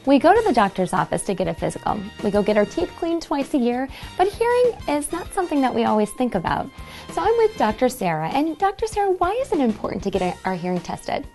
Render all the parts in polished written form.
We go to the doctor's office to get a physical. We go get our teeth cleaned twice a year, but hearing is not something that we always think about. So I'm with Dr. Sara, and Dr. Sara, why is it important to get our hearing tested?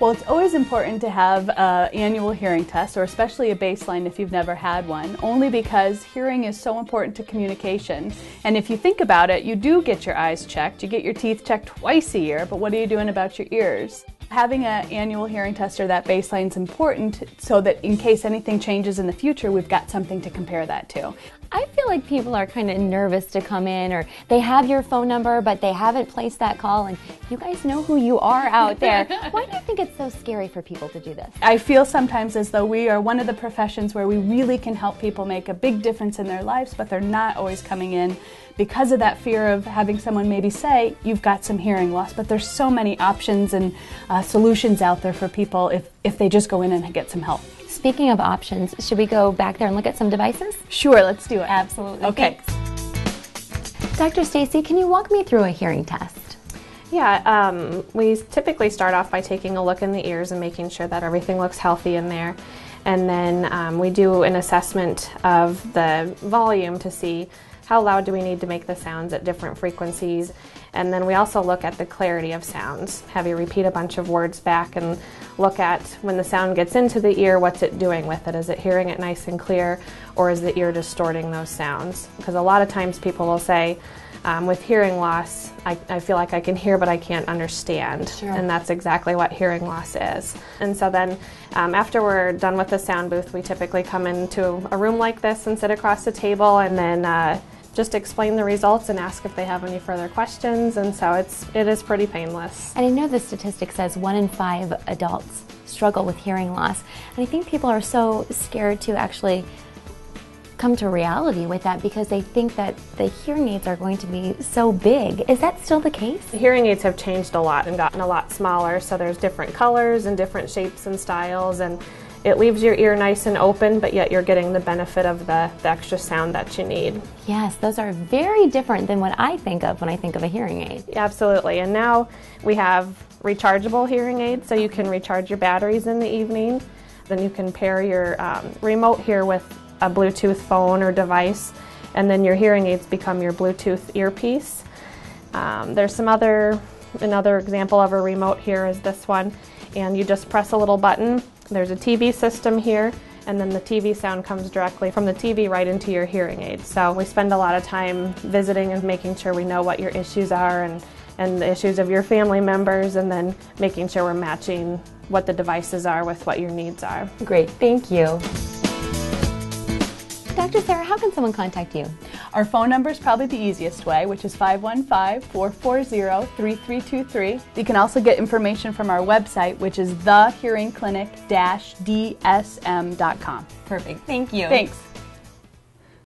Well, it's always important to have an annual hearing test, or especially a baseline if you've never had one, only because hearing is so important to communication. And if you think about it, you do get your eyes checked, you get your teeth checked twice a year, but what are you doing about your ears? Having an annual hearing test or that baseline is important so that in case anything changes in the future, we've got something to compare that to. I feel like people are kind of nervous to come in, or they have your phone number, but they haven't placed that call, and you guys know who you are out there. Why do you think it's so scary for people to do this? I feel sometimes as though we are one of the professions where we really can help people make a big difference in their lives, but they're not always coming in because of that fear of having someone maybe say, you've got some hearing loss. But there's so many options and solutions out there for people if they just go in and get some help. Speaking of options, should we go back there and look at some devices? Sure, let's do it. Absolutely. Okay. Thanks. Dr. Stacy, can you walk me through a hearing test? Yeah, we typically start off by taking a look in the ears and making sure that everything looks healthy in there. And then we do an assessment of the volume to see how loud do we need to make the sounds at different frequencies. And then we also look at the clarity of sounds. Have you repeat a bunch of words back and look at when the sound gets into the ear, what's it doing with it? Is it hearing it nice and clear, or is the ear distorting those sounds? Because a lot of times people will say, with hearing loss, I feel like I can hear but I can't understand. Sure. And that's exactly what hearing loss is. And so then after we're done with the sound booth, we typically come into a room like this and sit across the table and then just explain the results and ask if they have any further questions, and so it is pretty painless. And I know the statistic says 1 in 5 adults struggle with hearing loss, and I think people are so scared to actually come to reality with that because they think that the hearing aids are going to be so big. Is that still the case? The hearing aids have changed a lot and gotten a lot smaller, so there's different colors and different shapes and styles, and it leaves your ear nice and open, but yet you're getting the benefit of the extra sound that you need. Yes, those are very different than what I think of when I think of a hearing aid. Absolutely, and now we have rechargeable hearing aids, so you can recharge your batteries in the evening. Then you can pair your remote here with a Bluetooth phone or device, and then your hearing aids become your Bluetooth earpiece. There's another example of a remote here is this one, and you just press a little button. There's a TV system here, and then the TV sound comes directly from the TV right into your hearing aid. So we spend a lot of time visiting and making sure we know what your issues are and the issues of your family members, and then making sure we're matching what the devices are with what your needs are. Great, thank you. Dr. Sara, how can someone contact you? Our phone number is probably the easiest way, which is 515-440-3323. You can also get information from our website, which is thehearingclinic-dsm.com. Perfect, thank you. Thanks.